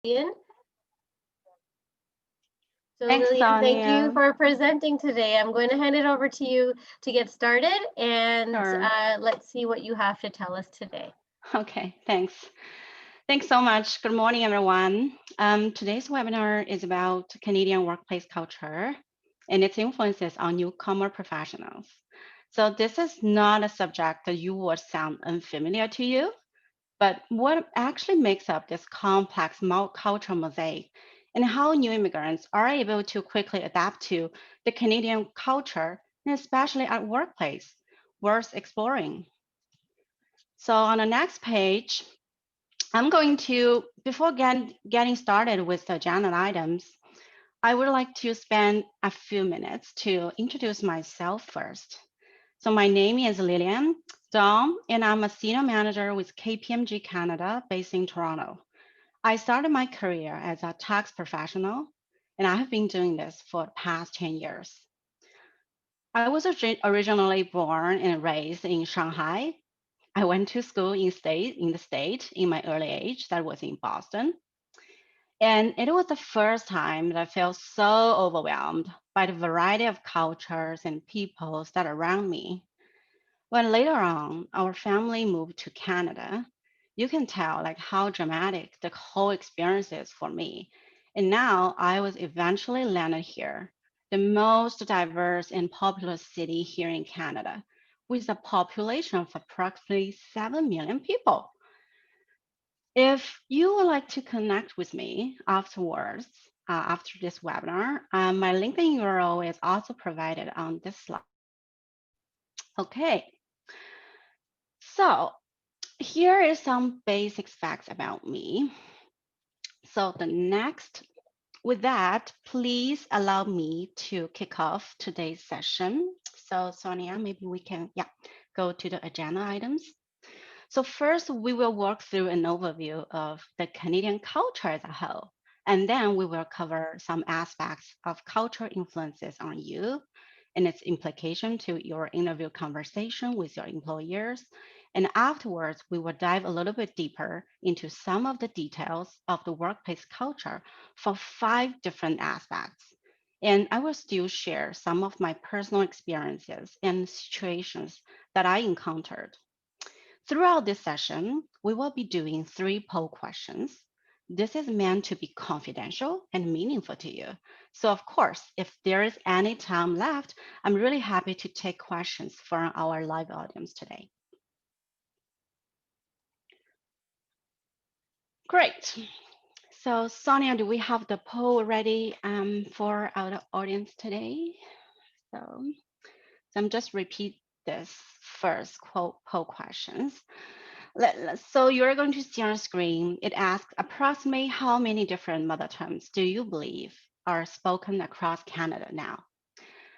Lillian. So Thanks, Lillian, thank you Sonia. for presenting today. I'm going to hand it over to you to get started, and Sure. let's see what you have to tell us today. Okay, thanks. Thanks so much. Good morning, everyone. Today's webinar is about Canadian workplace culture and its influences on newcomer professionals. So this is not a subject that you would sound unfamiliar to you, but what actually makes up this complex cultural mosaic and how new immigrants are able to quickly adapt to the Canadian culture, and especially at workplace, worth exploring. So on the next page, I'm going to, before getting started with the agenda items, I would like to spend a few minutes to introduce myself first. So my name is Lillian Dom, and I'm a senior manager with KPMG Canada based in Toronto. I started my career as a tax professional, and I have been doing this for the past 10 years. I was originally born and raised in Shanghai. I went to school in the state in my early age, that was in Boston. And it was the first time that I felt so overwhelmed by the variety of cultures and peoples that are around me. When later on our family moved to Canada, you can tell like how dramatic the whole experience is for me. And now I was eventually landed here, the most diverse and populous city here in Canada, with a population of approximately 7 million people. If you would like to connect with me afterwards, after this webinar, my LinkedIn URL is also provided on this slide. Okay, so here is some basic facts about me. So with that, please allow me to kick off today's session. So Sonia, maybe we can, go to the agenda items. So first, we will walk through an overview of the Canadian culture as a whole, and then we will cover some aspects of cultural influences on you and its implication to your interview conversation with your employers. And afterwards, we will dive a little bit deeper into some of the details of the workplace culture for 5 different aspects. And I will still share some of my personal experiences and situations that I encountered. Throughout this session, we will be doing 3 poll questions. This is meant to be confidential and meaningful to you. So of course, if there is any time left, I'm really happy to take questions from our live audience today. Great. So Sonia, do we have the poll ready for our audience today? So I'm just repeat this first poll questions. So you're going to see on the screen, it asks approximately how many different mother tongues do you believe are spoken across Canada now?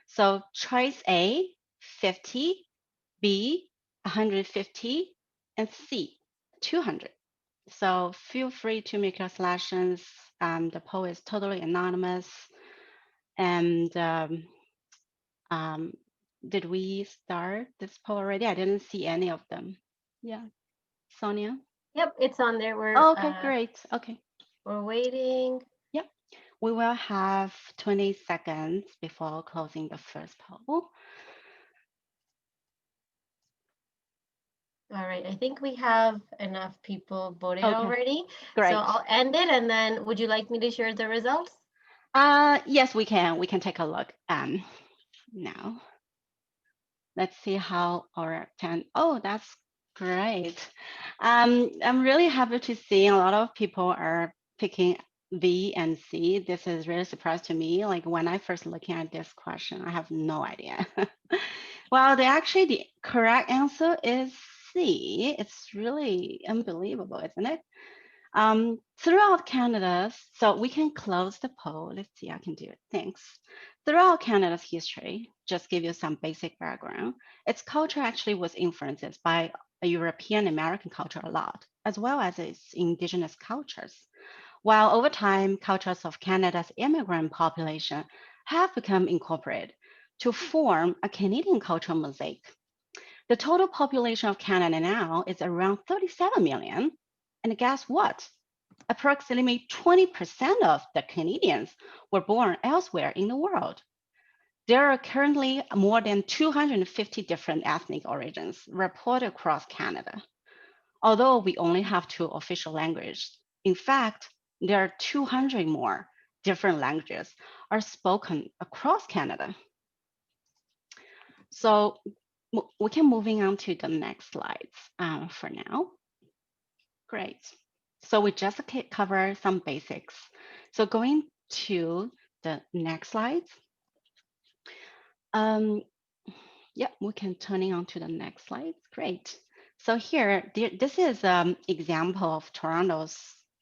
So choice A, 50, B, 150, and C, 200. So feel free to make your selections. The poll is totally anonymous. And did we start this poll already? I didn't see any of them. Yeah, Sonia? Yep, it's on there. Oh, okay, great. Okay. We're waiting. Yep. We will have 20 seconds before closing the first poll. All right, I think we have enough people voted already. Great. So I'll end it, and then would you like me to share the results? Yes, we can. We can take a look now. Let's see how our 10. Oh, that's great. I'm really happy to see a lot of people are picking B and C. This is really a surprise to me. Like when I first looking at this question, I have no idea. Well, the correct answer is C. It's really unbelievable, isn't it? Throughout Canada, so we can close the poll. Let's see, I can do it. Thanks. Throughout Canada's history, just give you some basic background, its culture actually was influenced by a European American culture a lot, as well as its indigenous cultures. While over time, cultures of Canada's immigrant population have become incorporated to form a Canadian cultural mosaic. The total population of Canada now is around 37 million. And guess what? Approximately 20% of the Canadians were born elsewhere in the world. There are currently more than 250 different ethnic origins reported across Canada. Although we only have two official languages, in fact, there are 200 more different languages are spoken across Canada. So we can moving on to the next slides for now. Great. So we just cover some basics. So going to the next slide. Yeah, we can turning on to the next slide. Great. So here, this is an example of Toronto's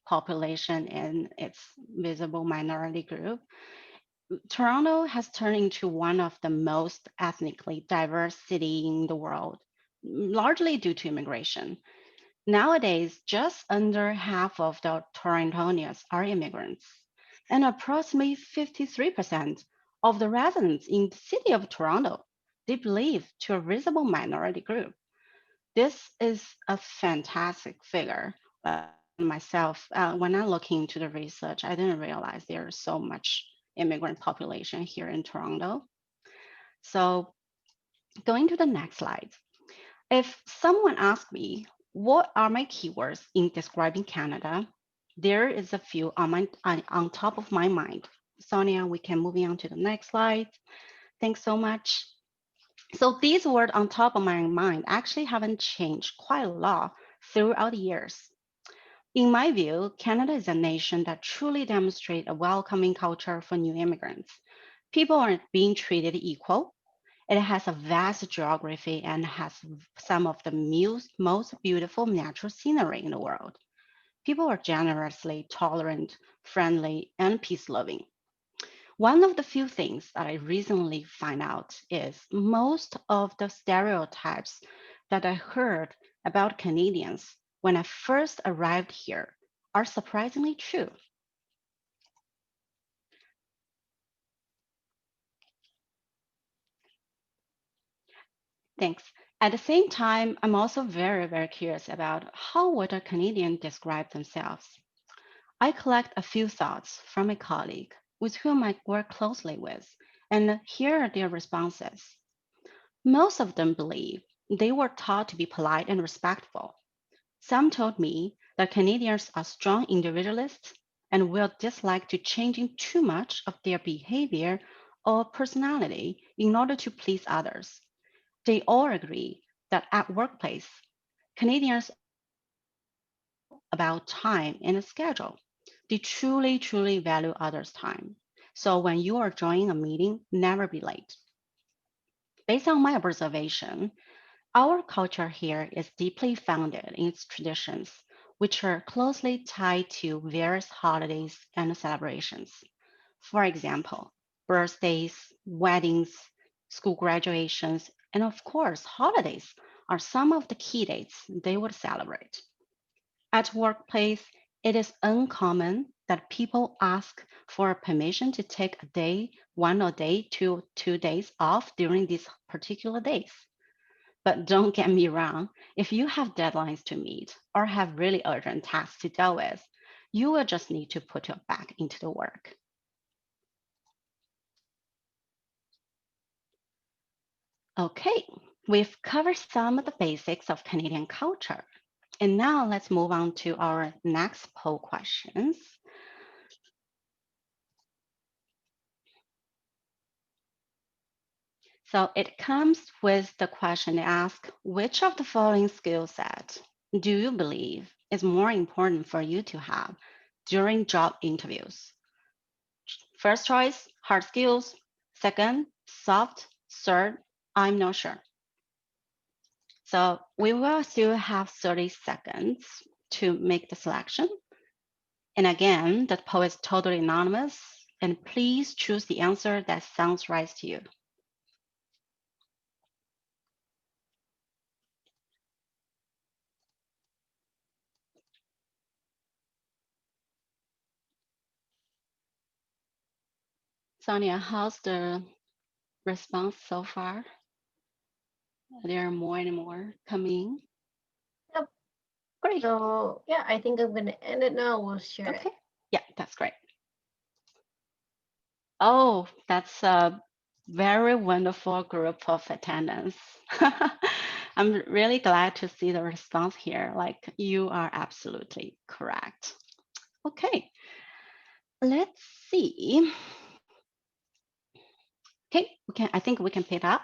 population and its visible minority group. Toronto has turned into one of the most ethnically diverse cities in the world, largely due to immigration. Nowadays, just under half of the Torontonians are immigrants, and approximately 53% of the residents in the city of Toronto, they believe to a visible minority group. This is a fantastic figure. Myself, when I look into the research, I didn't realize there is so much immigrant population here in Toronto. So going to the next slide. If someone asks me, what are my keywords in describing Canada? There is a few on top of my mind. Sonia, we can move on to the next slide. Thanks so much. So these words on top of my mind actually haven't changed quite a lot throughout the years. In my view, Canada is a nation that truly demonstrates a welcoming culture for new immigrants. People are being treated equal. It has a vast geography and has some of the most beautiful natural scenery in the world. People are generously tolerant, friendly, and peace loving. One of the few things that I recently find out is most of the stereotypes that I heard about Canadians when I first arrived here are surprisingly true. Thanks. At the same time, I'm also very, very curious about how would a Canadian describe themselves. I collect a few thoughts from a colleague with whom I work closely with, and here are their responses. Most of them believe they were taught to be polite and respectful. Some told me that Canadians are strong individualists and will dislike to changing too much of their behavior or personality in order to please others. They all agree that at workplace, Canadians about time and a schedule. They truly, truly value others' time. So when you are joining a meeting, never be late. Based on my observation, our culture here is deeply founded in its traditions, which are closely tied to various holidays and celebrations. For example, birthdays, weddings, school graduations, and of course, holidays are some of the key dates they would celebrate. At workplace, it is uncommon that people ask for permission to take a day, 1 day to 2 days off during these particular days. But don't get me wrong, if you have deadlines to meet or have really urgent tasks to deal with, you will just need to put your back into the work. Okay, we've covered some of the basics of Canadian culture. And now let's move on to our next poll questions. So it comes with the question asked, which of the following skill set do you believe is more important for you to have during job interviews? First choice, hard skills. Second, soft. Third, I'm not sure. So we will still have 30 seconds to make the selection. And again, the poll is totally anonymous. And please choose the answer that sounds right to you. Sonia, how's the response so far? There are more and more coming. Yep. Great. So yeah, I think I'm going to end it now. We'll share it. Okay. Yeah, that's great. Oh, that's a very wonderful group of attendants. I'm really glad to see the response here. Like, you are absolutely correct. Okay, let's see. Okay, I think we can pick up.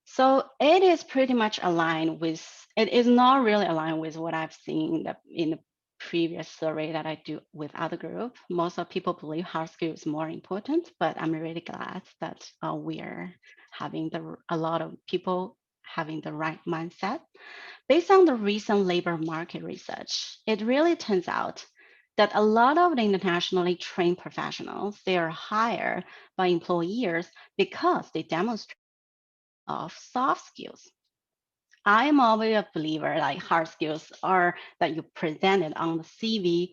So it is pretty much aligned with, it is not really aligned with what I've seen in the previous survey that I do with other group. Most of people believe hard skills is more important, but I'm really glad that we are having a lot of people having the right mindset. Based on the recent labor market research, it really turns out that a lot of the internationally trained professionals, they are hired by employers because they demonstrate of soft skills. I am always a believer like hard skills are that you presented on the CV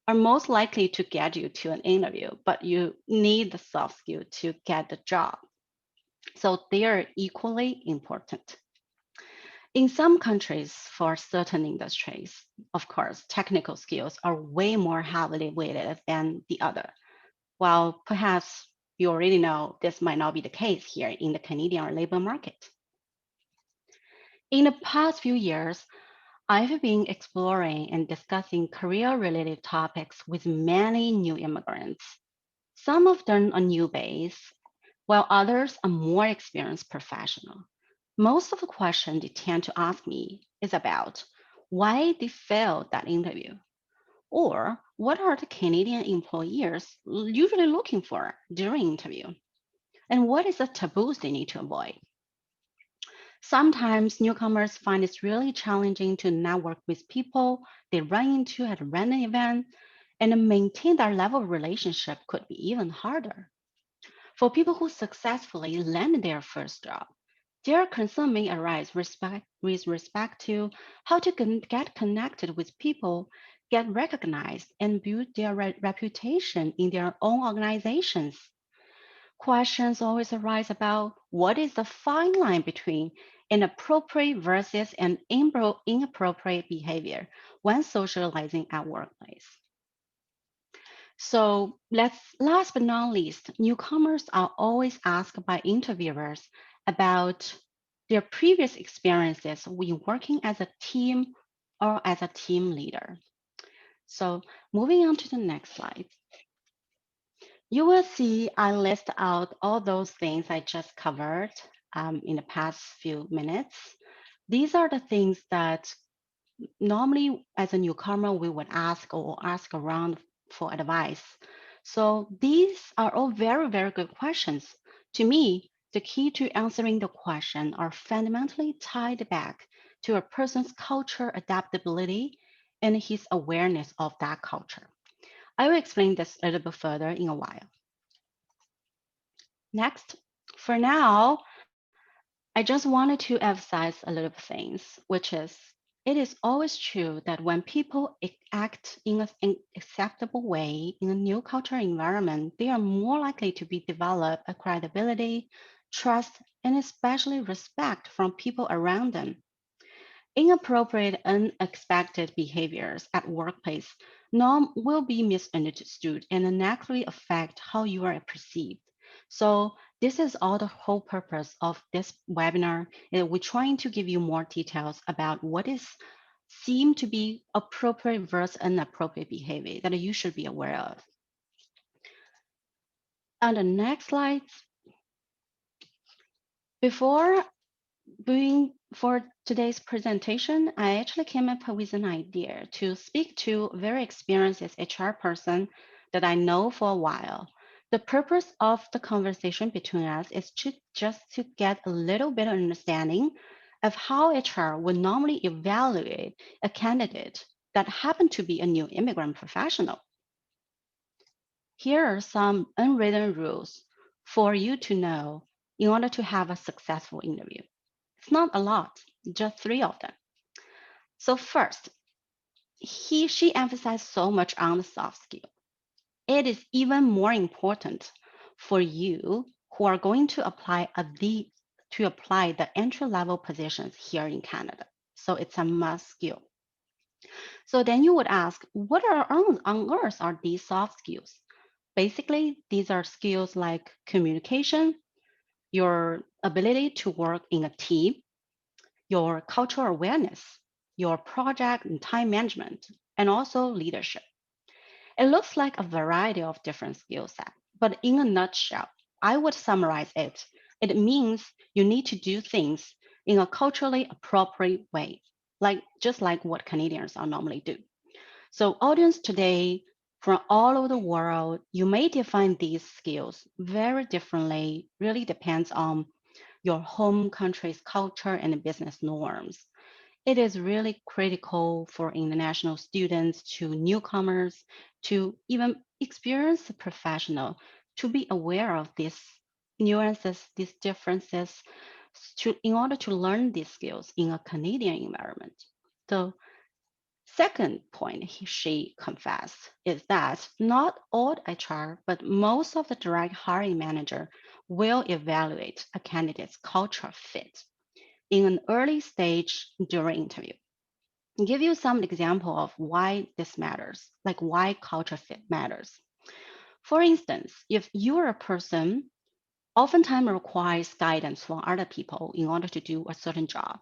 are most likely to get you to an interview, but you need the soft skill to get the job. So they are equally important. In some countries, for certain industries, of course, technical skills are way more heavily weighted than the other. While perhaps you already know this might not be the case here in the Canadian labor market. In the past few years, I've been exploring and discussing career-related topics with many new immigrants. Some of them are new base, while others are more experienced professional. Most of the questions they tend to ask me is about why they failed that interview, or what are the Canadian employers usually looking for during interview, and what is the taboos they need to avoid. Sometimes newcomers find it really challenging to network with people they run into at a random event, and maintain that level of relationship could be even harder. For people who successfully land their first job, their concern may arise with respect to how to get connected with people, get recognized, and build their reputation in their own organizations. Questions always arise about what is the fine line between inappropriate versus an inappropriate behavior when socializing at workplace. So last but not least, newcomers are always asked by interviewers about their previous experiences when working as a team or as a team leader. So moving on to the next slide. You will see I list out all those things I just covered in the past few minutes. These are the things that normally as a newcomer, we would ask or ask around for advice. So these are all very, very good questions. To me, the key to answering the question are fundamentally tied back to a person's culture adaptability and his awareness of that culture. I will explain this a little bit further in a while. Next, for now, I just wanted to emphasize a little things, which is it is always true that when people act in an acceptable way in a new cultural environment, they are more likely to be develop a credibility, trust, and especially respect from people around them. Inappropriate, unexpected behaviors at workplace norm will be misunderstood and naturally affect how you are perceived. So this is all the whole purpose of this webinar. And we're trying to give you more details about what is seem to be appropriate versus inappropriate behavior that you should be aware of. On the next slide, before for today's presentation, I actually came up with an idea to speak to a very experienced HR person that I know for a while. The purpose of the conversation between us is just to get a little bit of understanding of how HR would normally evaluate a candidate that happened to be a new immigrant professional. Here are some unwritten rules for you to know in order to have a successful interview. It's not a lot, just 3 of them. So first, she emphasized so much on the soft skill. It is even more important for you who are going to apply the entry-level positions here in Canada. So it's a must skill. So then you would ask, what on earth are these soft skills? Basically, these are skills like communication, your ability to work in a team, your cultural awareness, your project and time management, and also leadership. It looks like a variety of different skill sets, but in a nutshell, I would summarize it. It means you need to do things in a culturally appropriate way, like just like what Canadians are normally do. So audience today from all over the world, you may define these skills very differently, really depends on your home country's culture and business norms. It is really critical for international students to newcomers to even experienced professional to be aware of these nuances, these differences, in order to learn these skills in a Canadian environment. So second point she confessed is that not all HR, but most of the direct hiring manager will evaluate a candidate's culture fit in an early stage during interview. I'll give you some example of why this matters, like why culture fit matters. For instance, if you're a person oftentimes requires guidance from other people in order to do a certain job,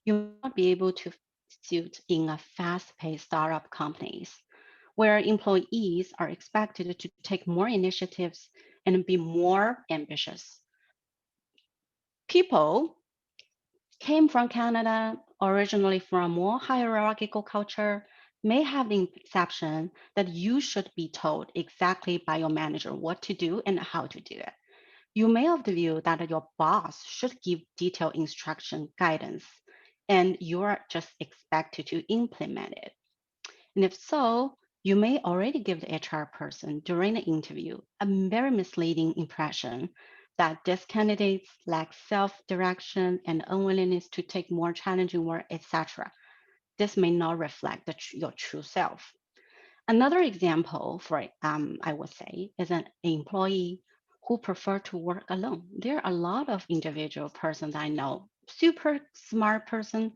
you may not be able to suit in a fast-paced startup companies where employees are expected to take more initiatives and be more ambitious. People came from Canada, originally from a more hierarchical culture, may have the perception that you should be told exactly by your manager what to do and how to do it. You may have the view that your boss should give detailed instruction guidance, and you are just expected to implement it. And if so, you may already give the HR person during the interview a very misleading impression that this candidate lacks self-direction and unwillingness to take more challenging work, etc. This may not reflect your true self. Another example for I would say is an employee who prefer to work alone. There are a lot of individual persons I know, super smart person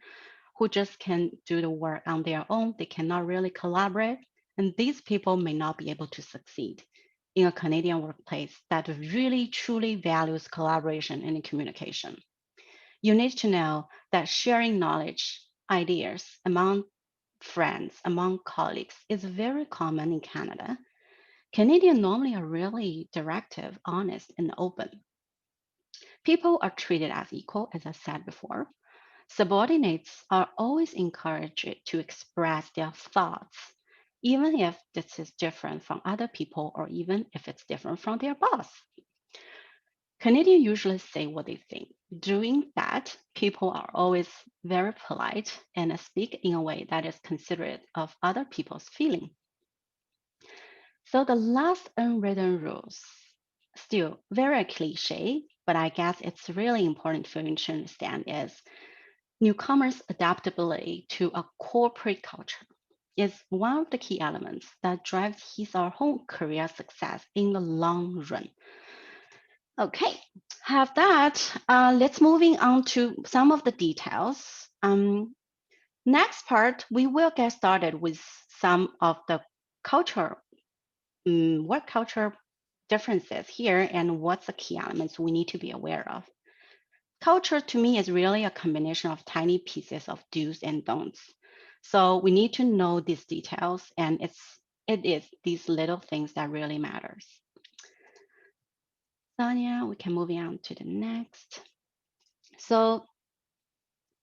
who just can do the work on their own. They cannot really collaborate. And these people may not be able to succeed in a Canadian workplace that really truly values collaboration and communication. You need to know that sharing knowledge, ideas among friends, among colleagues is very common in Canada. Canadians normally are really directive, honest, and open. People are treated as equal, as I said before. Subordinates are always encouraged to express their thoughts, even if this is different from other people or even if it's different from their boss. Canadians usually say what they think. Doing that, people are always very polite and speak in a way that is considerate of other people's feeling. So the last unwritten rules, still very cliche, but I guess it's really important for you to understand is newcomers' adaptability to a corporate culture is one of the key elements that drives his or her career success in the long run. Okay, have that. Let's moving on to some of the details. Next part, we will get started with some of the culture, work culture differences here and what's the key elements we need to be aware of. Culture to me is really a combination of tiny pieces of do's and don'ts. So we need to know these details and it is these little things that really matters. Sonia, we can move on to the next. So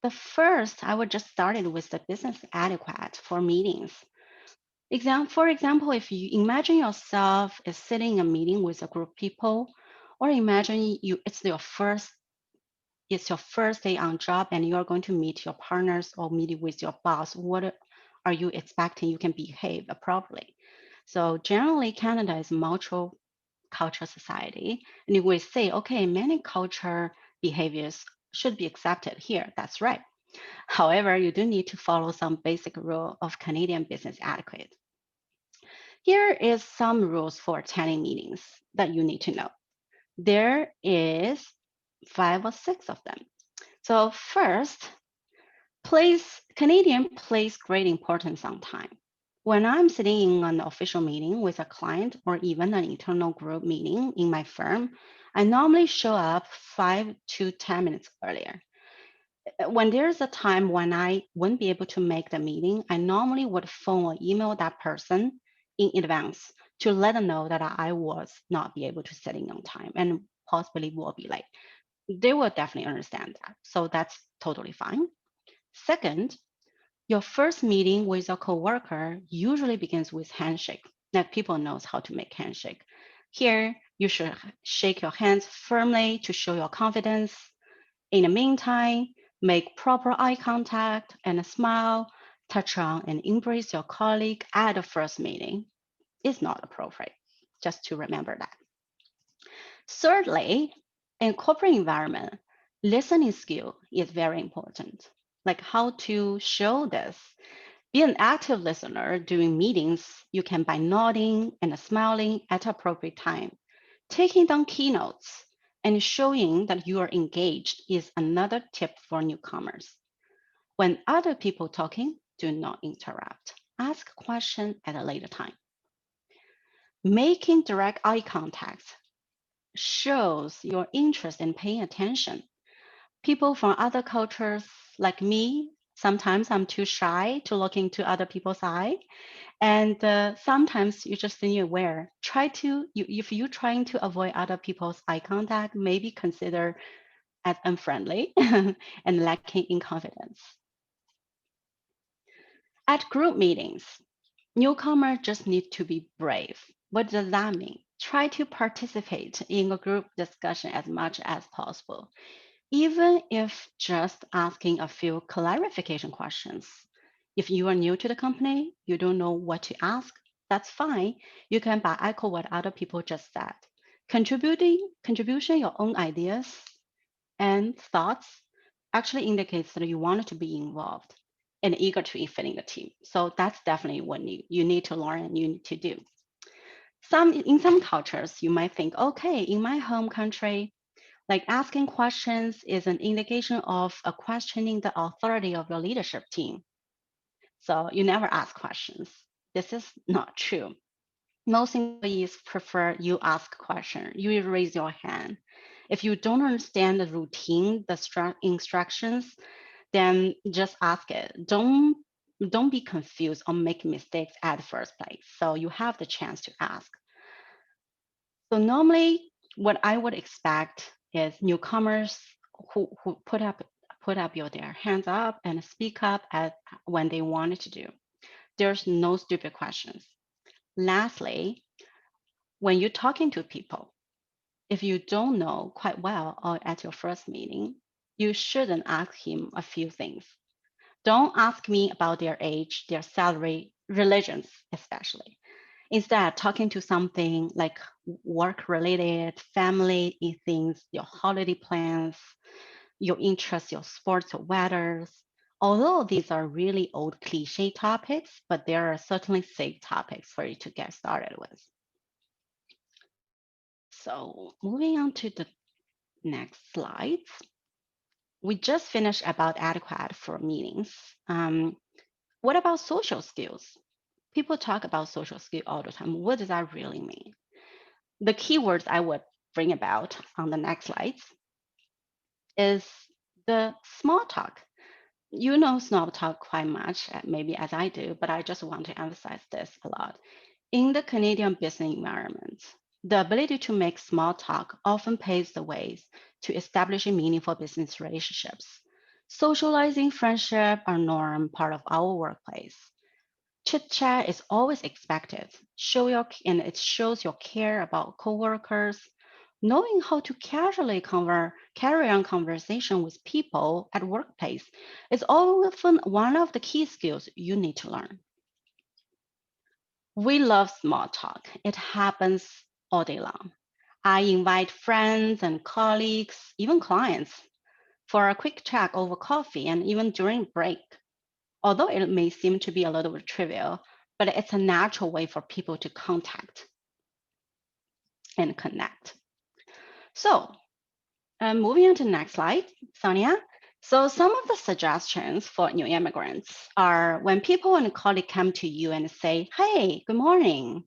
the first, I would just start it with the business etiquette for meetings. For example, if you imagine yourself as sitting in a meeting with a group of people, or imagine it's your first day on job and you're going to meet your partners or meet with your boss, what are you expecting you can behave appropriately? So generally, Canada is a multicultural society, and you will say, okay, many culture behaviors should be accepted here. That's right. However, you do need to follow some basic rule of Canadian business etiquette. Here is some rules for attending meetings that you need to know. There is 5 or 6 of them. So first, Canadian place great importance on time. When I'm sitting in an official meeting with a client or even an internal group meeting in my firm, I normally show up 5 to 10 minutes earlier. When there's a time when I wouldn't be able to make the meeting, I normally would phone or email that person in advance to let them know that I was not be able to sit in on time and possibly will be late. They will definitely understand that. So that's totally fine. Second, your first meeting with a coworker usually begins with handshake. That people knows how to make handshake. Here, you should shake your hands firmly to show your confidence. In the meantime, make proper eye contact and smile, touch on and embrace your colleague at the first meeting. It's not appropriate, just to remember that. Thirdly, in corporate environment, listening skill is very important. Like how to show this. Be an active listener during meetings. You can by nodding and smiling at appropriate time. Taking down keynotes and showing that you are engaged is another tip for newcomers. When other people talking, do not interrupt. Ask questions at a later time. Making direct eye contact shows your interest in paying attention. People from other cultures like me, sometimes I'm too shy to look into other people's eye. And sometimes you just need aware. If you're trying to avoid other people's eye contact, maybe consider as unfriendly and lacking in confidence. At group meetings, newcomers just need to be brave. What does that mean? Try to participate in a group discussion as much as possible, even if just asking a few clarification questions. If you are new to the company, you don't know what to ask, that's fine. You can echo what other people just said. Contribution your own ideas and thoughts actually indicates that you want to be involved and eager to fit in the team. So that's definitely what you need to learn and you need to do. In some cultures, you might think, okay, in my home country, like asking questions is an indication of questioning the authority of your leadership team. So you never ask questions. This is not true. Most employees prefer you ask a question. You raise your hand. If you don't understand the routine, the instructions, then just ask it. Don't be confused or make mistakes at the first place. So you have the chance to ask. So normally, what I would expect is newcomers who put up their hands up and speak up when they wanted to do. There's no stupid questions. Lastly, when you're talking to people, if you don't know quite well or at your first meeting, you shouldn't ask him a few things. Don't ask me about their age, their salary, religions, especially. Instead, talking to something like work-related, family things, your holiday plans, your interests, your sports or weathers. Although these are really old cliche topics, but there are certainly safe topics for you to get started with. So moving on to the next slides. We just finished about adequate for meetings. What about social skills? People talk about social skill all the time. What does that really mean? The keywords I would bring about on the next slides is the small talk. You know small talk quite much, maybe as I do, but I just want to emphasize this a lot. In the Canadian business environment, the ability to make small talk often paves the way to establishing meaningful business relationships. Socializing friendship are norm part of our workplace. Chit chat is always expected. And it shows your care about coworkers. Knowing how to casually carry on conversation with people at workplace is often one of the key skills you need to learn. We love small talk. It happens all day long. I invite friends and colleagues, even clients, for a quick chat over coffee and even during break. Although it may seem to be a little bit trivial, but it's a natural way for people to contact and connect. So moving on to the next slide, Sonia, So some of the suggestions for new immigrants are when people and colleagues come to you and say, hey, good morning,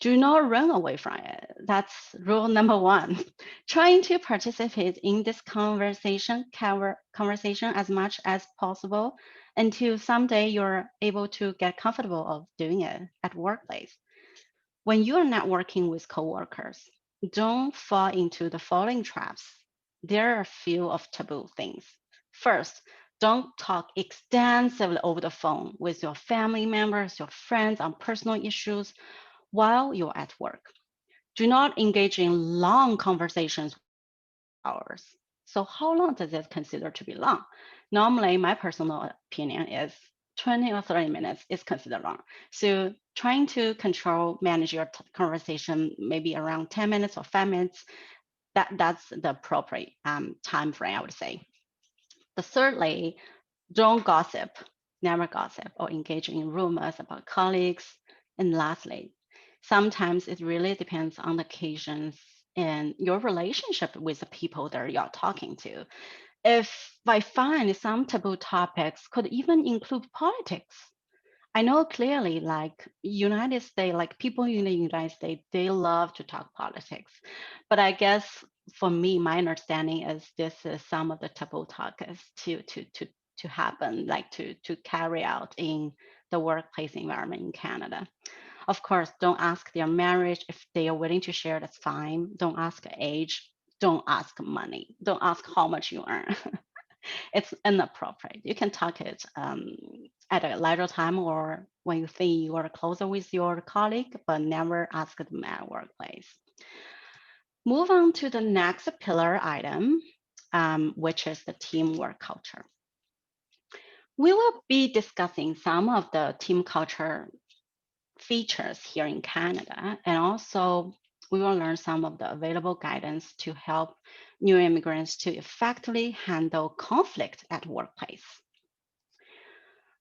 do not run away from it. That's rule number one. Trying to participate in this conversation as much as possible until someday you're able to get comfortable of doing it at workplace. When you are networking with coworkers, don't fall into the following traps. There are a few of taboo things. First, don't talk extensively over the phone with your family members, your friends on personal issues while you're at work. Do not engage in long conversations hours. So how long does it consider to be long? Normally, my personal opinion is 20 or 30 minutes is considered long. So trying to manage your conversation, maybe around 10 minutes or 5 minutes, that's the appropriate time frame, I would say. The thirdly, don't gossip, never gossip or engage in rumors about colleagues. And lastly, sometimes it really depends on the occasions and your relationship with the people that you're talking to. If I find some taboo topics could even include politics, I know clearly, like United States, like people in the United States, they love to talk politics. But I guess for me, my understanding is this is some of the taboo topics to happen, like to carry out in the workplace environment in Canada. Of course, don't ask their marriage. If they are willing to share, that's fine. Don't ask age. Don't ask money. Don't ask how much you earn. It's inappropriate. You can talk it at a later time or when you think you are closer with your colleague, but never ask them at workplace. Move on to the next pillar item, which is the teamwork culture. We will be discussing some of the team culture features here in Canada, and also we will learn some of the available guidance to help new immigrants to effectively handle conflict at workplace.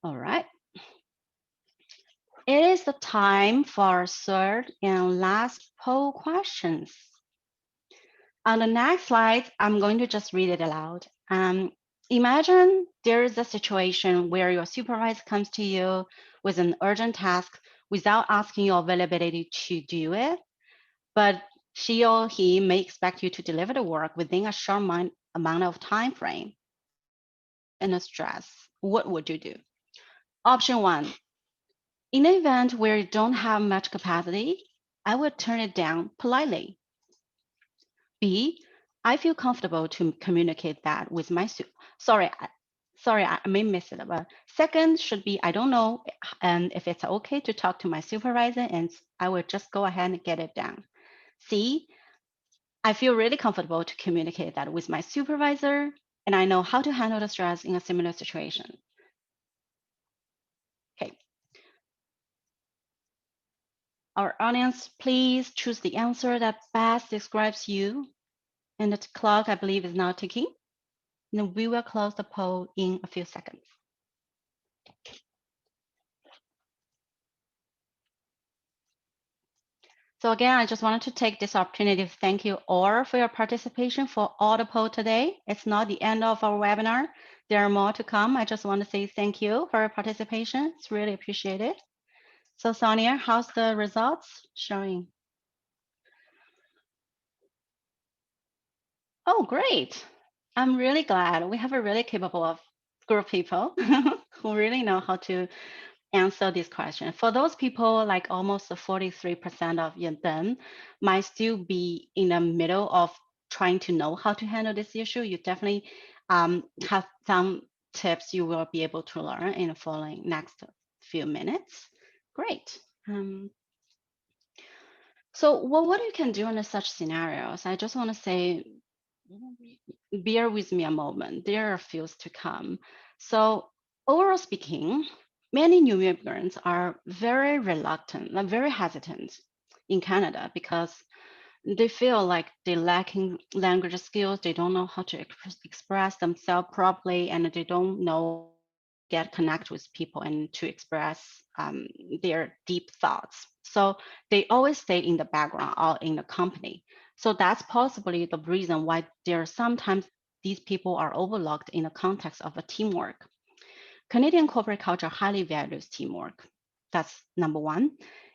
All right. It is the time for our third and last poll questions. On the next slide, I'm going to just read it aloud. Imagine there is a situation where your supervisor comes to you with an urgent task without asking your availability to do it, but she or he may expect you to deliver the work within a short amount of time frame. In a stress, what would you do? Option one, in an event where you don't have much capacity, I would turn it down politely. B, I feel comfortable to communicate that with my sorry, I may miss it. But second should be I don't know, and if it's okay to talk to my supervisor, and I will just go ahead and get it done. C, I feel really comfortable to communicate that with my supervisor, and I know how to handle the stress in a similar situation. Okay. Our audience, please choose the answer that best describes you. And the clock, I believe, is now ticking. And we will close the poll in a few seconds. So again, I just wanted to take this opportunity to thank you all for your participation for all the poll today. It's not the end of our webinar. There are more to come. I just want to say thank you for your participation. It's really appreciated. So Sonia, how's the results showing? Oh, great. I'm really glad we have a really capable of group of people who really know how to answer this question. For those people, like almost 43% of them might still be in the middle of trying to know how to handle this issue. You definitely have some tips you will be able to learn in the following next few minutes. Great. So what you can do in such scenarios, I just want to say, bear with me a moment. There are few to come. So overall speaking, many new immigrants are very reluctant, like very hesitant in Canada because they feel like they're lacking language skills. They don't know how to express themselves properly, and they don't know get connect with people and to express their deep thoughts. So they always stay in the background or in the company. So that's possibly the reason why they're sometimes these people are overlooked in the context of a teamwork. Canadian corporate culture highly values teamwork. That's number one.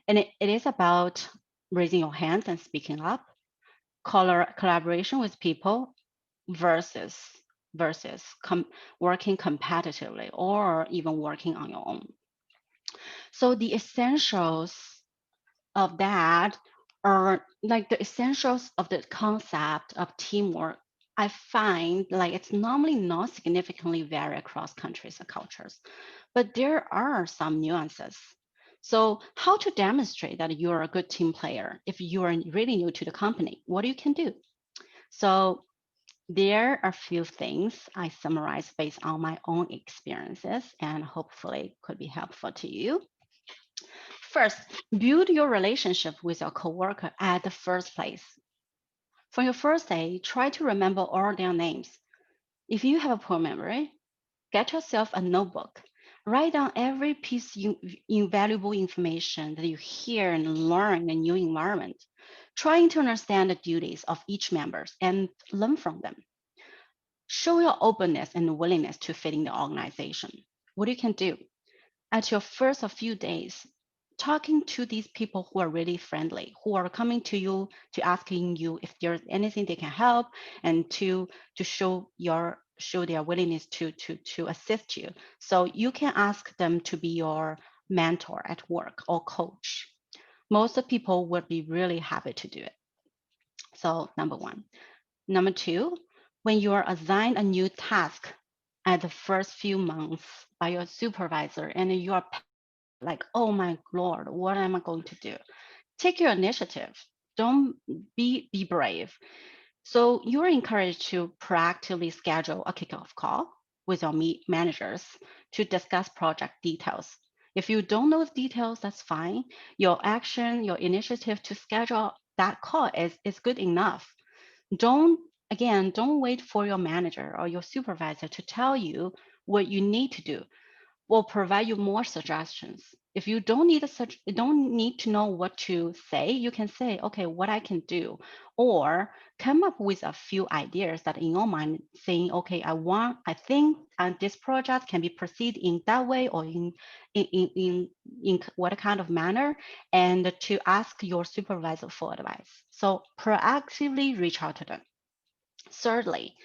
And it is about raising your hands and speaking up, collaboration with people versus working competitively or even working on your own. So the essentials of that are like the essentials of the concept of teamwork. I find like it's normally not significantly vary across countries and cultures, but there are some nuances. So how to demonstrate that you're a good team player if you are really new to the company, what you can do? So there are a few things I summarize based on my own experiences and hopefully could be helpful to you. First, build your relationship with your coworker at the first place. For your first day, try to remember all their names. If you have a poor memory, get yourself a notebook. Write down every piece of invaluable information that you hear and learn in a new environment, trying to understand the duties of each member and learn from them. Show your openness and willingness to fit in the organization. What you can do at your first few days, talking to these people who are really friendly, who are coming to you to asking you if there's anything they can help, and to show their willingness to assist you. So you can ask them to be your mentor at work or coach. Most people would be really happy to do it. So number one. Number two, when you are assigned a new task at the first few months by your supervisor and you are like, oh my Lord, what am I going to do? Take your initiative. Don't be brave. So you're encouraged to proactively schedule a kickoff call with your managers to discuss project details. If you don't know the details, that's fine. Your action, your initiative to schedule that call is good enough. Don't wait for your manager or your supervisor to tell you what you need to do. We'll provide you more suggestions. If you don't need to know what to say, you can say, okay, what I can do, or come up with a few ideas that in your mind saying, okay, I think this project can be proceed in that way or in what kind of manner, and to ask your supervisor for advice. So proactively reach out to them. Thirdly,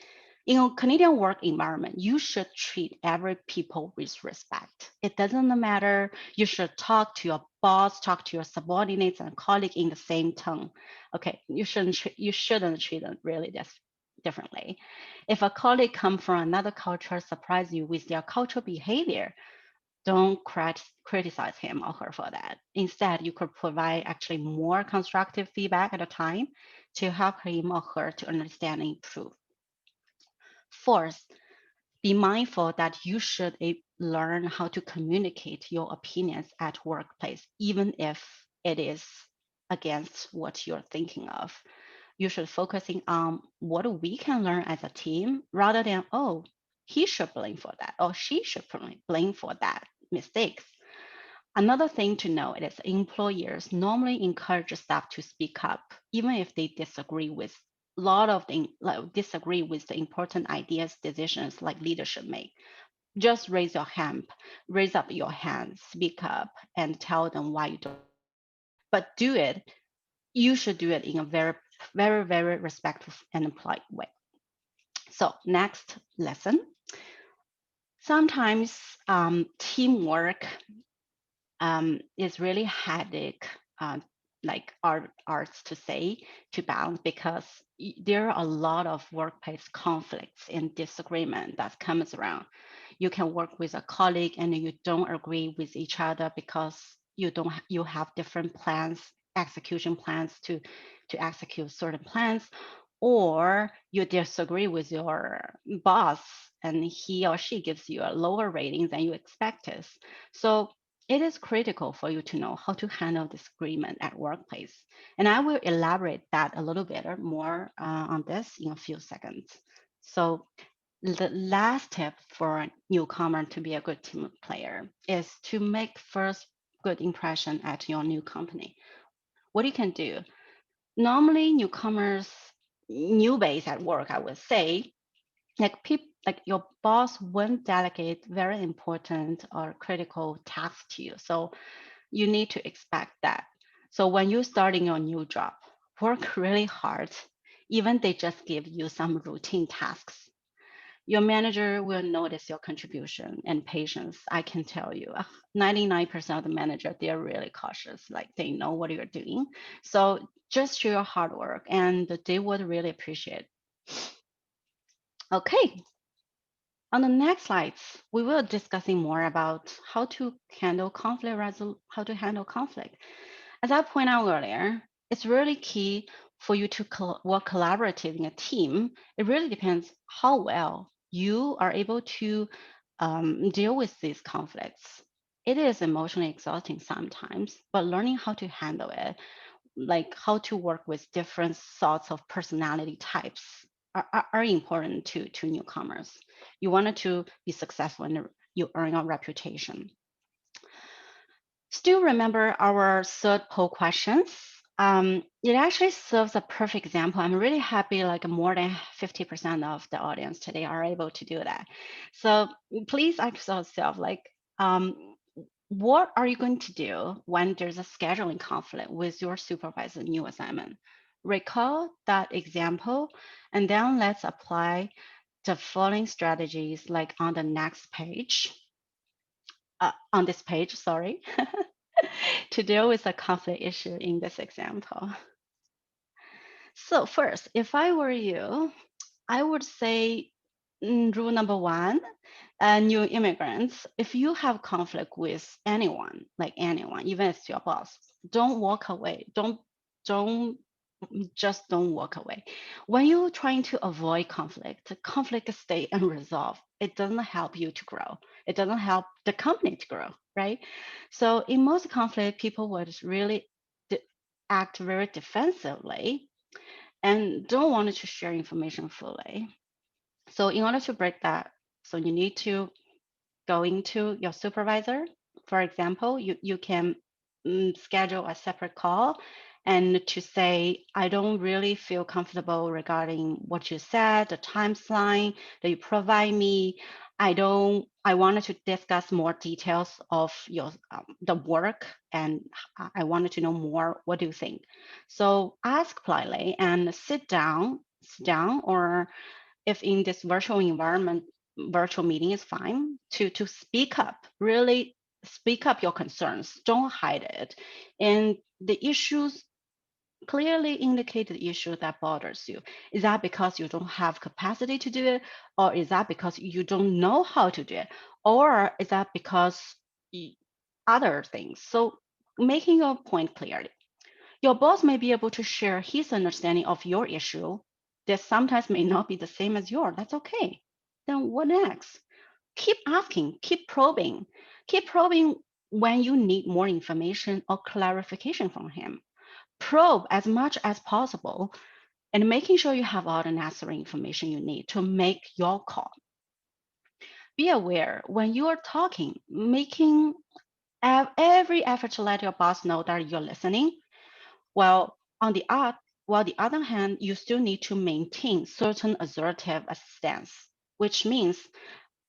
in a Canadian work environment, you should treat every people with respect. It doesn't matter. You should talk to your boss, talk to your subordinates and colleague in the same tone. Okay, you shouldn't treat them really differently. If a colleague come from another culture, surprise you with their cultural behavior, don't criticize him or her for that. Instead, you could provide actually more constructive feedback at a time to help him or her to understand and improve. Fourth, be mindful that you should learn how to communicate your opinions at workplace, even if it is against what you're thinking of. You should focusing on what we can learn as a team rather than, oh, he should blame for that or she should blame for that mistakes. Another thing to know is employers normally encourage staff to speak up, even if they disagree with disagree with the important ideas, decisions like leadership make. Just raise up your hand, speak up, and tell them why you don't. But do it. You should do it in a very, very, very respectful and polite way. So next lesson. Sometimes teamwork is really headache, like arts to say, to balance because there are a lot of workplace conflicts and disagreement that comes around. You can work with a colleague and you don't agree with each other because you have different plans, execution plans to execute certain plans, or you disagree with your boss and he or she gives you a lower rating than you expected. So it is critical for you to know how to handle disagreement at workplace. And I will elaborate that a little bit more on this in a few seconds. So the last tip for a newcomer to be a good team player is to make first good impression at your new company. What you can do, normally newcomers, new base at work, I would say, like your boss won't delegate very important or critical tasks to you. So you need to expect that. So when you're starting your new job, work really hard, even they just give you some routine tasks. Your manager will notice your contribution and patience. I can tell you, 99% of the manager, they're really cautious, like they know what you're doing. So just show your hard work and they would really appreciate. Okay, on the next slides, we will discussing more about how to handle how to handle conflict. As I pointed out earlier, it's really key for you to work collaborative in a team. It really depends how well you are able to deal with these conflicts. It is emotionally exhausting sometimes, but learning how to handle it, like how to work with different sorts of personality types, are important to newcomers. You wanted to be successful and you earn a reputation. Still remember our third poll questions. It actually serves a perfect example. I'm really happy like more than 50% of the audience today are able to do that. So please ask yourself like, what are you going to do when there's a scheduling conflict with your supervisor new assignment? Recall that example, and then let's apply the following strategies like on the next page, on this page, sorry, to deal with a conflict issue in this example. So first, if I were you, I would say rule number one, new immigrants, if you have conflict with anyone, like anyone, even if it's your boss, don't walk away. Don't just don't walk away. When you're trying to avoid conflict stay unresolved. It doesn't help you to grow. It doesn't help the company to grow, right? So in most conflict, people would really act very defensively and don't want to share information fully. So in order to break that, so you need to go into your supervisor. For example, you can schedule a separate call and to say, I don't really feel comfortable regarding what you said, the timeline that you provide me. I wanted to discuss more details of your the work and I wanted to know more. What do you think? So ask politely and sit down, or if in this virtual environment, virtual meeting is fine, to speak up, really speak up your concerns, don't hide it. And the issues clearly indicate the issue that bothers you. Is that because you don't have capacity to do it? Or is that because you don't know how to do it? Or is that because other things? So making your point clearly. Your boss may be able to share his understanding of your issue that sometimes may not be the same as yours. That's okay. Then what next? Keep asking, keep probing when you need more information or clarification from him. Probe as much as possible and making sure you have all the necessary information you need to make your call. Be aware when you are talking, making every effort to let your boss know that you're listening. Well, while the other hand, you still need to maintain certain assertive stance, which means,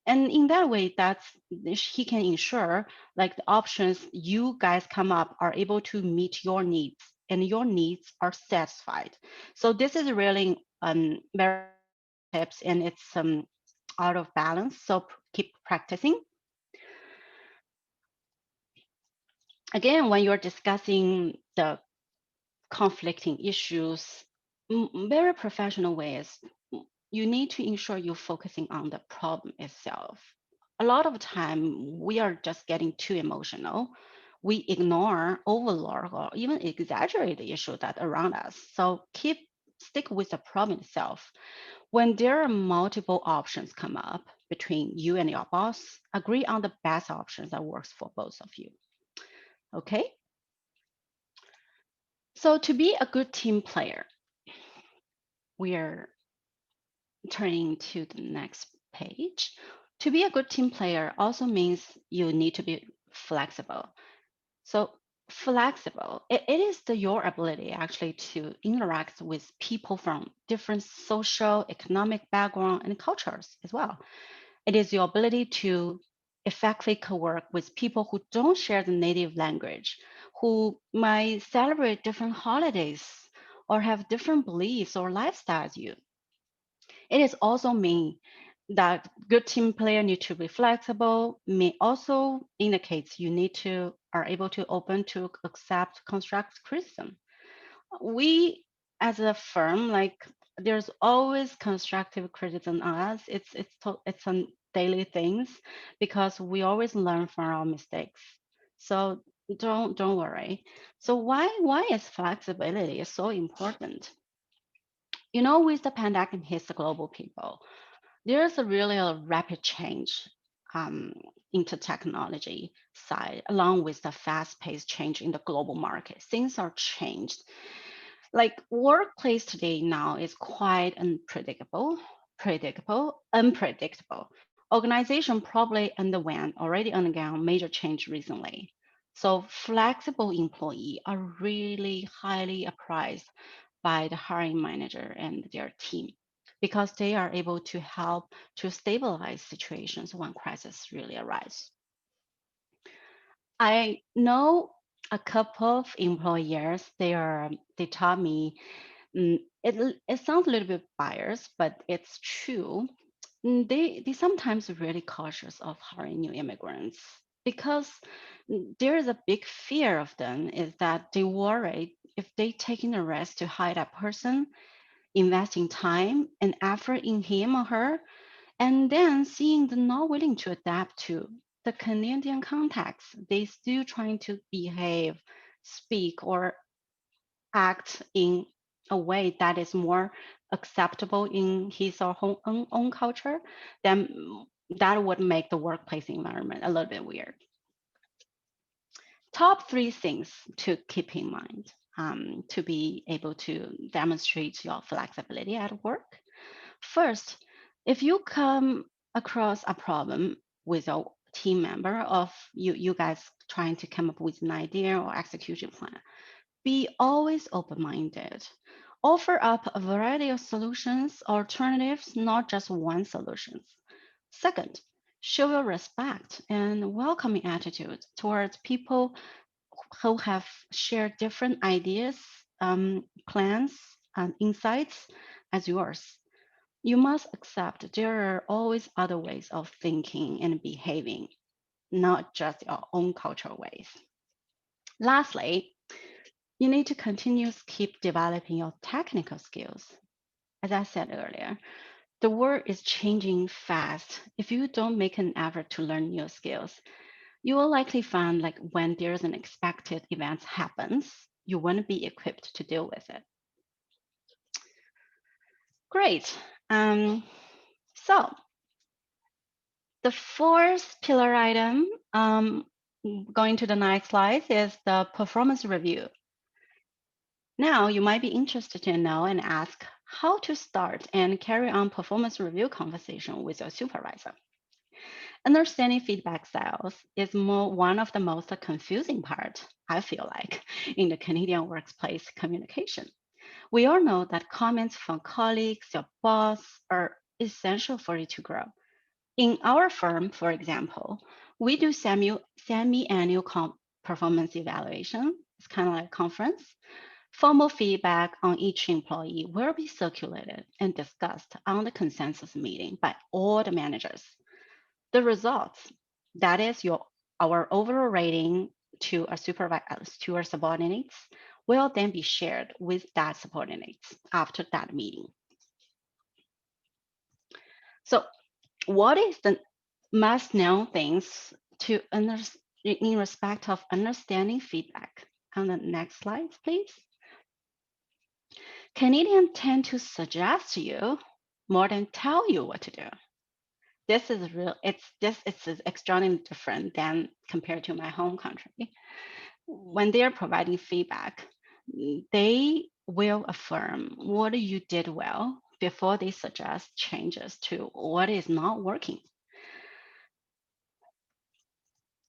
and in that way, that's he can ensure like the options you guys come up are able to meet your needs and your needs are satisfied. So this is really very tips and it's out of balance. So keep practicing. Again, when you're discussing the conflicting issues, very professional ways, you need to ensure you're focusing on the problem itself. A lot of time, we are just getting too emotional. We ignore, overlook, or even exaggerate the issue that around us. So stick with the problem itself. When there are multiple options come up between you and your boss, agree on the best options that works for both of you. Okay? So to be a good team player, we are turning to the next page. To be a good team player also means you need to be flexible. So Flexible. It is your ability actually to interact with people from different social, economic background and cultures as well. It is your ability to effectively co-work with people who don't share the native language, who might celebrate different holidays or have different beliefs or lifestyles you. It is also mean that good team player need to be flexible, may also indicates you need to are able to open to accept constructive criticism. We as a firm, like there's always constructive criticism on us. It's on daily things because we always learn from our mistakes. So don't worry. So why is flexibility so important? You know, with the pandemic hits the global people, there's really a rapid change um, into technology side, along with the fast-paced change in the global market. Things are changed. Like workplace today now is quite unpredictable. Organization probably already undergone major change recently. So flexible employee are really highly appraised by the hiring manager and their team because they are able to help to stabilize situations when crisis really arise. I know a couple of employers, they taught me, it sounds a little bit biased, but it's true. They sometimes really cautious of hiring new immigrants because there is a big fear of them is that they worry if they taking the risk to hire that person, investing time and effort in him or her, and then seeing them not willing to adapt to the Canadian context, they still trying to behave, speak, or act in a way that is more acceptable in his or her own culture, then that would make the workplace environment a little bit weird. Top three things to keep in mind to be able to demonstrate your flexibility at work. First, if you come across a problem with a team member of you guys trying to come up with an idea or execution plan, be always open-minded. Offer up a variety of solutions, alternatives, not just one solution. Second, show your respect and welcoming attitude towards people who have shared different ideas, plans, and insights as yours. You must accept there are always other ways of thinking and behaving, not just your own cultural ways. Lastly, you need to continuously keep developing your technical skills. As I said earlier, the world is changing fast. If you don't make an effort to learn new skills, you will likely find like when there's an expected event happens, you won't be equipped to deal with it. Great. So the fourth pillar item, going to the next slide, is the performance review. Now you might be interested to know and ask how to start and carry on performance review conversation with your supervisor. Understanding feedback styles is one of the most confusing part, I feel like, in the Canadian workplace communication. We all know that comments from colleagues, your boss, are essential for you to grow. In our firm, for example, we do semi-annual performance evaluation. It's kind of like a conference. Formal feedback on each employee will be circulated and discussed on the consensus meeting by all the managers. The results, that is our overall rating to our subordinates, will then be shared with that subordinates after that meeting. So what is the must know things to in respect of understanding feedback? On the next slide, please. Canadians tend to suggest to you more than tell you what to do. This is real. It's extraordinarily different than compared to my home country. When they are providing feedback, they will affirm what you did well before they suggest changes to what is not working.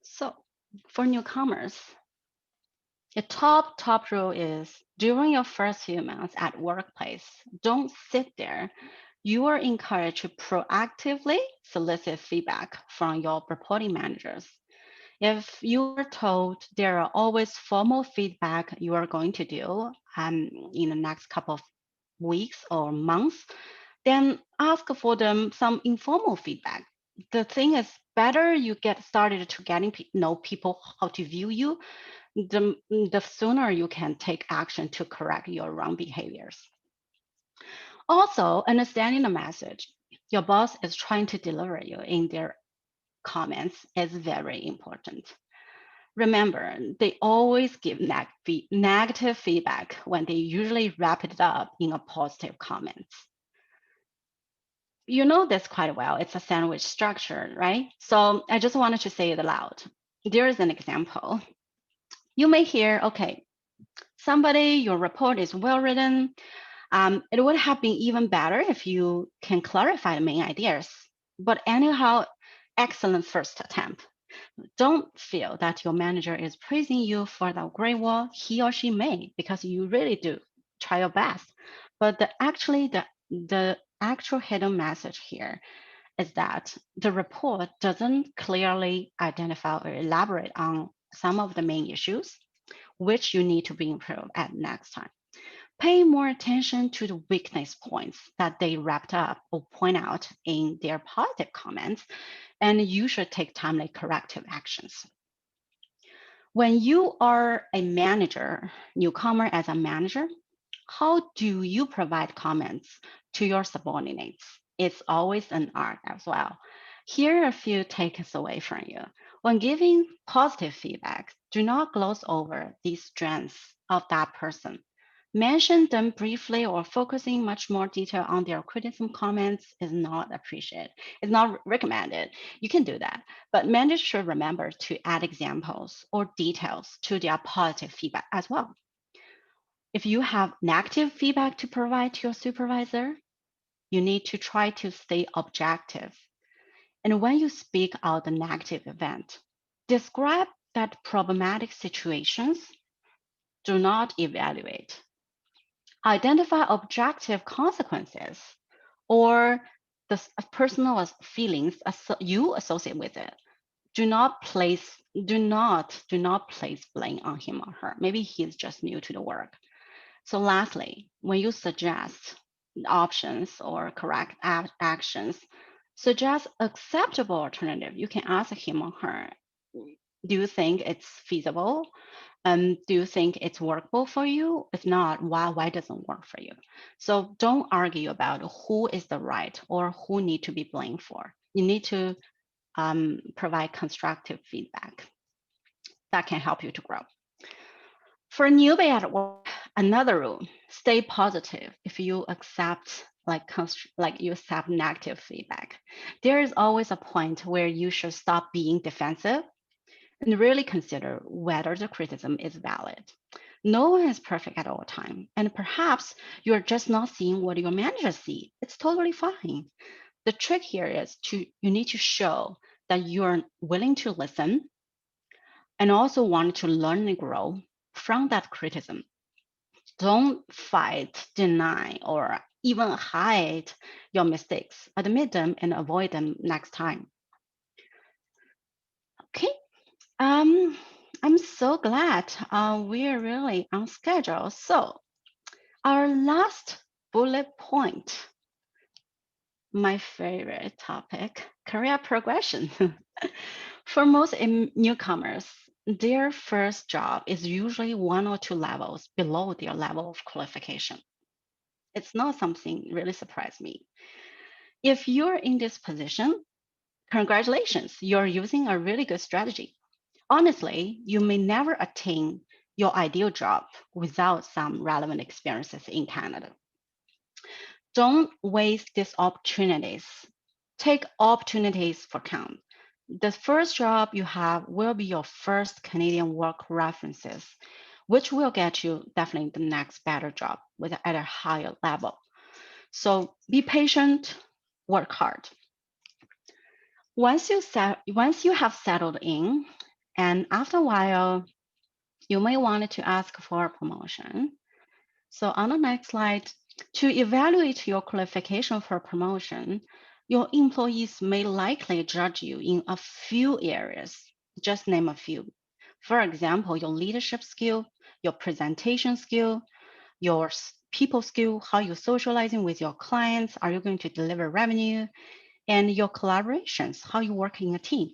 So for newcomers, A top rule is during your first few months at workplace, don't sit there. You are encouraged to proactively solicit feedback from your reporting managers. If you are told there are always formal feedback you are going to do in the next couple of weeks or months, then ask for them some informal feedback. The thing is, better you get started to getting know people how to view you, the sooner you can take action to correct your wrong behaviors. Also, understanding the message your boss is trying to deliver you in their comments is very important. Remember, they always give negative feedback when they usually wrap it up in a positive comment. You know this quite well. It's a sandwich structure, right? So I just wanted to say it aloud. There is an example. You may hear, okay, somebody, your report is well written. It would have been even better if you can clarify the main ideas. But anyhow, excellent first attempt. Don't feel that your manager is praising you for the great work he or she made, because you really do try your best. But the actual hidden message here is that the report doesn't clearly identify or elaborate on some of the main issues which you need to be improved at next time. Pay more attention to the weakness points that they wrapped up or point out in their positive comments, and you should take timely corrective actions. When you are a manager, newcomer as a manager, how do you provide comments to your subordinates? It's always an art as well. Here are a few takes away from you. When giving positive feedback, do not gloss over the strengths of that person. Mention them briefly, or focusing much more detail on their criticism comments is not appreciated. It's not recommended. You can do that, but managers should remember to add examples or details to their positive feedback as well. If you have negative feedback to provide to your supervisor, you need to try to stay objective. And when you speak out the negative event, describe that problematic situations. Do not evaluate. Identify objective consequences or the personal feelings you associate with it. Do not place blame on him or her. Maybe he's just new to the work. So lastly, when you suggest options or correct actions, suggest acceptable alternative. You can ask him or her, do you think it's feasible? Do you think it's workable for you? If not, why doesn't work for you? So don't argue about who is the right or who need to be blamed for. You need to provide constructive feedback that can help you to grow. For a newbie at work, another rule: stay positive. If you accept you accept negative feedback, there is always a point where you should stop being defensive and really consider whether the criticism is valid. No one is perfect at all time, and perhaps you're just not seeing what your managers see. It's totally fine. The trick here is you need to show that you're willing to listen and also want to learn and grow from that criticism. Don't fight, deny, or even hide your mistakes. Admit them and avoid them next time. Okay. I'm so glad we're really on schedule. So our last bullet point, my favorite topic, career progression. For most newcomers, their first job is usually 1 or 2 levels below their level of qualification. It's not something really surprised me. If you're in this position, congratulations, you're using a really good strategy. Honestly, you may never attain your ideal job without some relevant experiences in Canada. Don't waste these opportunities. Take opportunities for count. The first job you have will be your first Canadian work references, which will get you definitely the next better job at a higher level. So be patient, work hard. Once you have settled in, and after a while, you may want to ask for a promotion. So on the next slide, to evaluate your qualification for promotion, your employees may likely judge you in a few areas. Just name a few. For example, your leadership skill, your presentation skill, your people skill, how you're socializing with your clients, are you going to deliver revenue, and your collaborations, how you work in a team.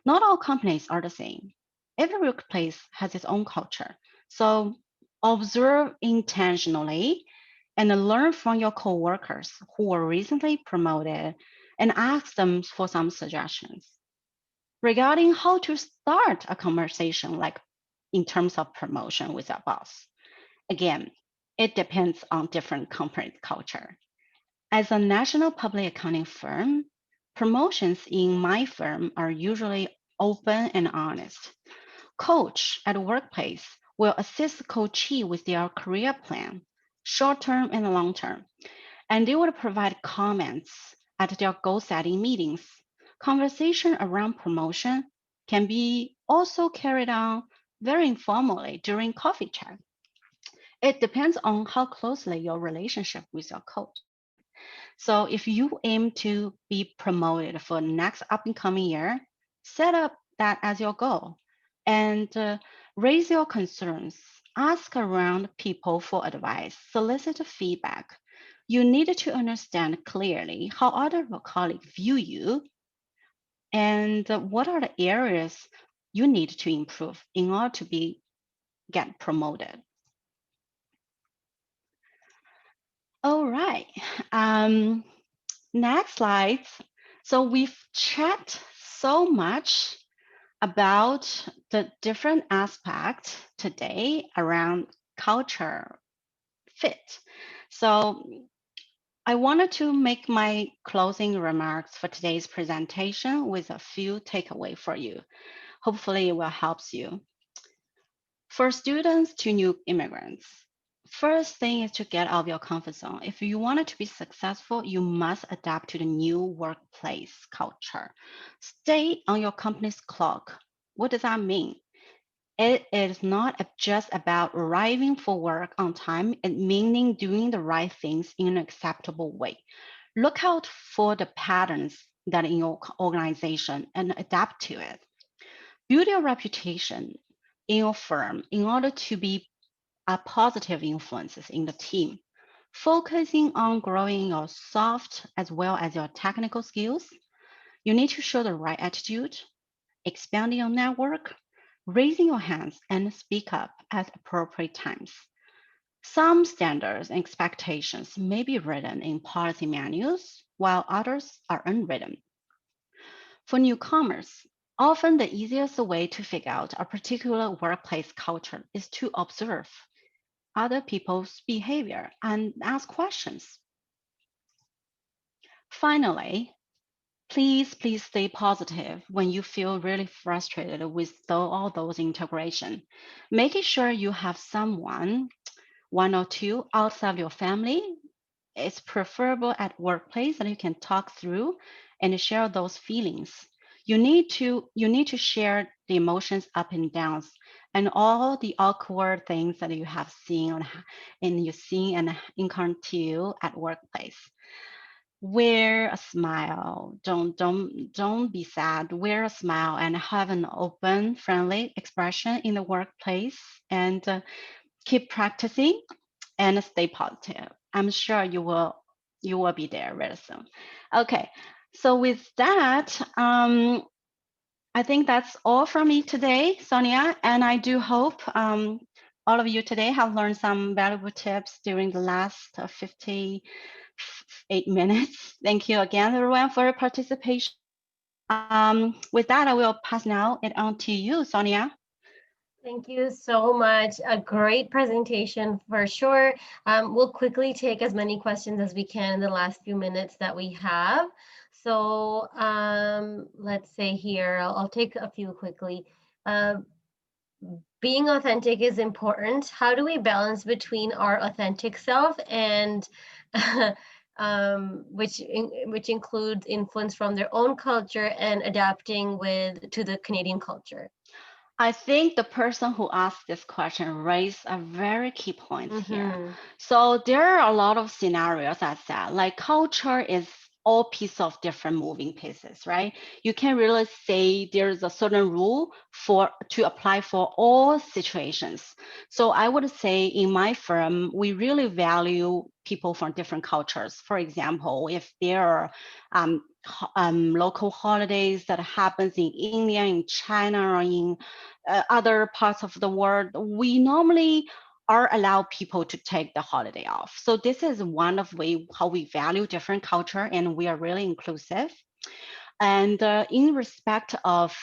Not all companies are the same. Every workplace has its own culture. So observe intentionally and learn from your coworkers who were recently promoted and ask them for some suggestions regarding how to start a conversation, like in terms of promotion with your boss. Again, it depends on different company culture. As a national public accounting firm, promotions in my firm are usually open and honest. Coach at workplace will assist coachee with their career plan, short term and long term, and they will provide comments at their goal setting meetings. Conversation around promotion can be also carried on very informally during coffee chat. It depends on how closely your relationship with your coach. So if you aim to be promoted for next up and coming year, set up that as your goal and raise your concerns. Ask around people for advice, solicit feedback. You need to understand clearly how other colleagues view you and what are the areas you need to improve in order to get promoted. All right. Next slide. So we've chat so much about the different aspects today around culture fit. So I wanted to make my closing remarks for today's presentation with a few takeaways for you. Hopefully it will help you. For students to new immigrants, first thing is to get out of your comfort zone. If you want it to be successful, you must adapt to the new workplace culture. Stay on your company's clock. What does that mean? It is not just about arriving for work on time, it meaning doing the right things in an acceptable way. Look out for the patterns that in your organization and adapt to it. Build your reputation in your firm in order to be a positive influences in the team, focusing on growing your soft as well as your technical skills. You need to show the right attitude, expanding your network, raising your hands, and speak up at appropriate times. Some standards and expectations may be written in policy manuals, while others are unwritten. For newcomers, often the easiest way to figure out a particular workplace culture is to observe other people's behavior and ask questions. Finally, please stay positive when you feel really frustrated with all those integration. Making sure you have someone, one or two outside of your family, it's preferable at workplace that you can talk through and share those feelings. You need to share the emotions up and downs and all the awkward things that you have seen and you see and encounter at workplace. Wear a smile. Don't be sad. Wear a smile and have an open, friendly expression in the workplace and keep practicing and stay positive. I'm sure you will be there very soon. Okay, so with that, I think that's all from me today, Sonia, and I do hope all of you today have learned some valuable tips during the last 58 minutes. Thank you again, everyone, for your participation. With that, I will pass now it on to you, Sonia. Thank you so much. A great presentation for sure. We'll quickly take as many questions as we can in the last few minutes that we have. So let's say here, I'll take a few quickly. Being authentic is important. How do we balance between our authentic self and which includes influence from their own culture and adapting to the Canadian culture? I think the person who asked this question raised a very key points here. Mm-hmm. So there are a lot of scenarios I said, like culture is all piece of different moving pieces, right? You can't really say there's a certain rule for to apply for all situations. So I would say in my firm, we really value people from different cultures. For example, if there are local holidays that happens in India, in China, or in other parts of the world, we normally are allowed people to take the holiday off. So this is one of way how we value different culture, and we are really inclusive. And in respect of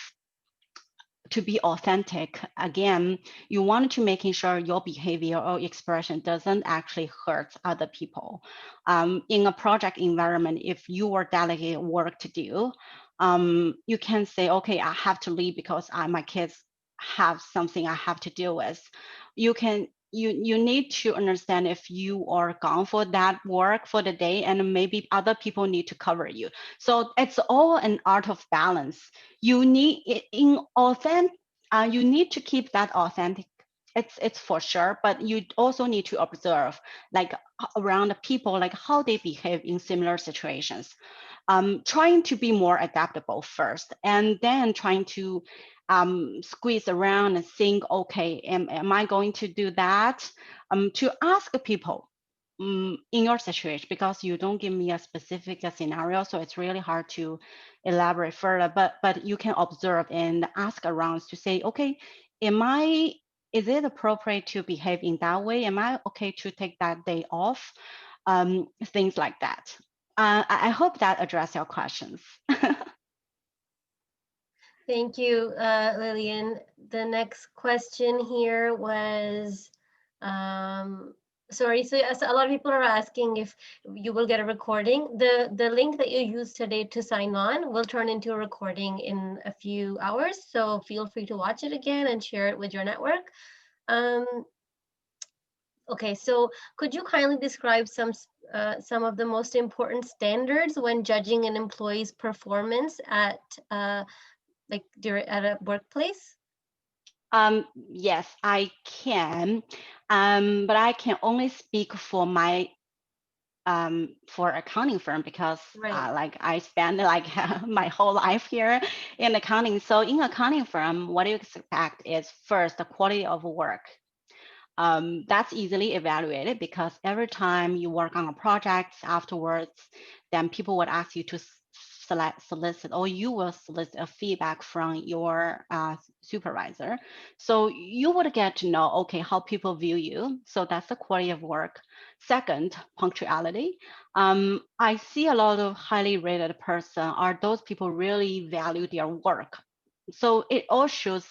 to be authentic, again, you want to making sure your behavior or expression doesn't actually hurt other people. In a project environment, if you are delegated work to do, you can say, okay, I have to leave because my kids have something I have to deal with. You need to understand if you are gone for that work for the day, and maybe other people need to cover you. So it's all an art of balance. You need it in authentic. You need to keep that authentic. It's for sure, but you also need to observe like around the people, like how they behave in similar situations. Trying to be more adaptable first, and then trying to squeeze around and think, okay, am I going to do that? To ask people in your situation, because you don't give me a specific scenario, so it's really hard to elaborate further. But you can observe and ask around to say, okay, am I? Is it appropriate to behave in that way? Am I okay to take that day off? Things like that. I hope that addressed your questions. Thank you, Lillian. The next question here was, um, sorry, so a lot of people are asking if you will get a recording. The link that you used today to sign on will turn into a recording in a few hours, so feel free to watch it again and share it with your network. Um, okay, so could you kindly describe some of the most important standards when judging an employee's performance at like during at a workplace? Yes, I can, but I can only speak for my for accounting firm, because Right. like I spend like my whole life here in accounting. So in accounting firm, what you expect is first the quality of work. That's easily evaluated, because every time you work on a project afterwards, then people would ask you to solicit, or you will solicit a feedback from your supervisor. So you would get to know, okay, how people view you. So that's the quality of work. Second, punctuality. I see a lot of highly rated person are those people really value their work. So it all shows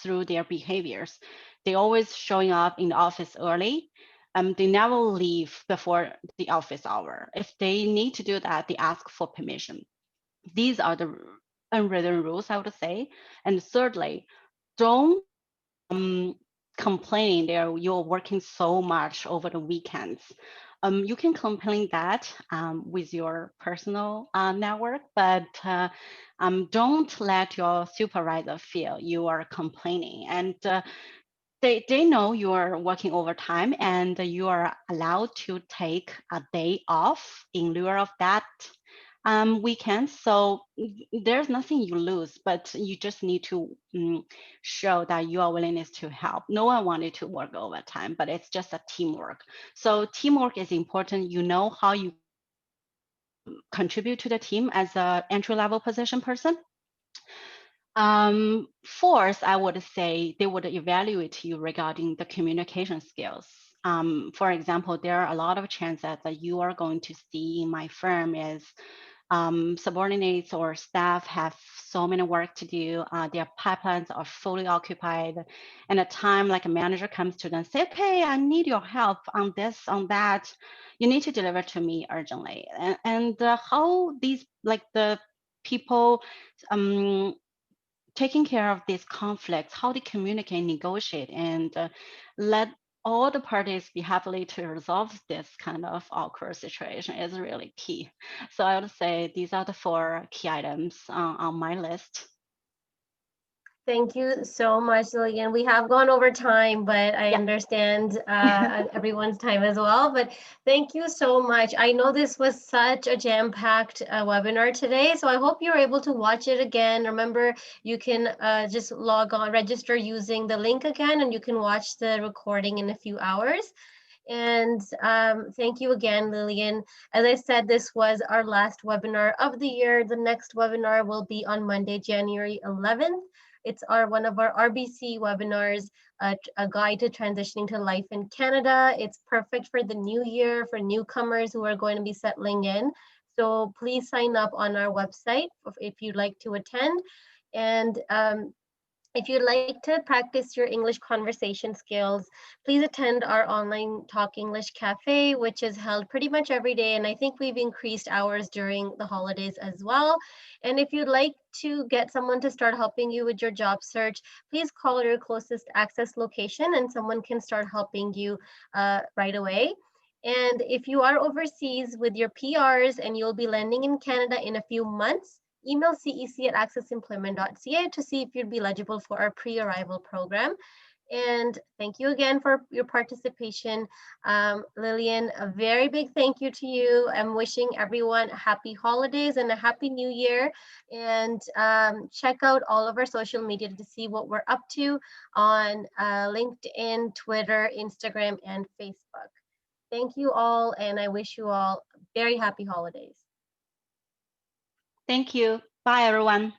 through their behaviors. They always showing up in the office early. They never leave before the office hour. If they need to do that, they ask for permission. These are the unwritten rules, I would say. And thirdly, don't complain that you're working so much over the weekends. You can complain that with your personal network, but don't let your supervisor feel you are complaining. And they know you are working overtime, and you are allowed to take a day off in lieu of that weekend. So there's nothing you lose, but you just need to show that your willingness to help. No one wanted to work overtime, but it's just a teamwork. So teamwork is important. You know how you contribute to the team as a entry level position person. Fourth, I would say they would evaluate you regarding the communication skills. For example, there are a lot of chances that you are going to see in my firm is subordinates or staff have so many work to do. Their pipelines are fully occupied. And a time like a manager comes to them, say, okay, I need your help on this, on that. You need to deliver to me urgently. And how these, like the people taking care of these conflicts, how they communicate, negotiate, and let all the parties be happily to resolve this kind of awkward situation is really key. So I would say these are the four key items on my list. Thank you so much, Lillian. We have gone over time, but I Yeah. understand everyone's time as well. But thank you so much. I know this was such a jam-packed webinar today, so I hope you're able to watch it again. Remember, you can just log on, register using the link again, and you can watch the recording in a few hours. And thank you again, Lillian. As I said, this was our last webinar of the year. The next webinar will be on Monday, January 11th. It's one of our RBC webinars, a guide to transitioning to life in Canada. It's perfect for the new year, for newcomers who are going to be settling in. So please sign up on our website if you'd like to attend. And if you'd like to practice your English conversation skills, please attend our online Talk English Cafe, which is held pretty much every day. And I think we've increased hours during the holidays as well. And if you'd like to get someone to start helping you with your job search, please call your closest ACCESS location and someone can start helping you right away. And if you are overseas with your PRs and you'll be landing in Canada in a few months, email cec@accessemployment.ca to see if you'd be eligible for our pre-arrival program. And thank you again for your participation. Lillian, a very big thank you to you. I'm wishing everyone happy holidays and a happy new year. And check out all of our social media to see what we're up to on LinkedIn, Twitter, Instagram, and Facebook. Thank you all, and I wish you all very happy holidays. Thank you. Bye, everyone.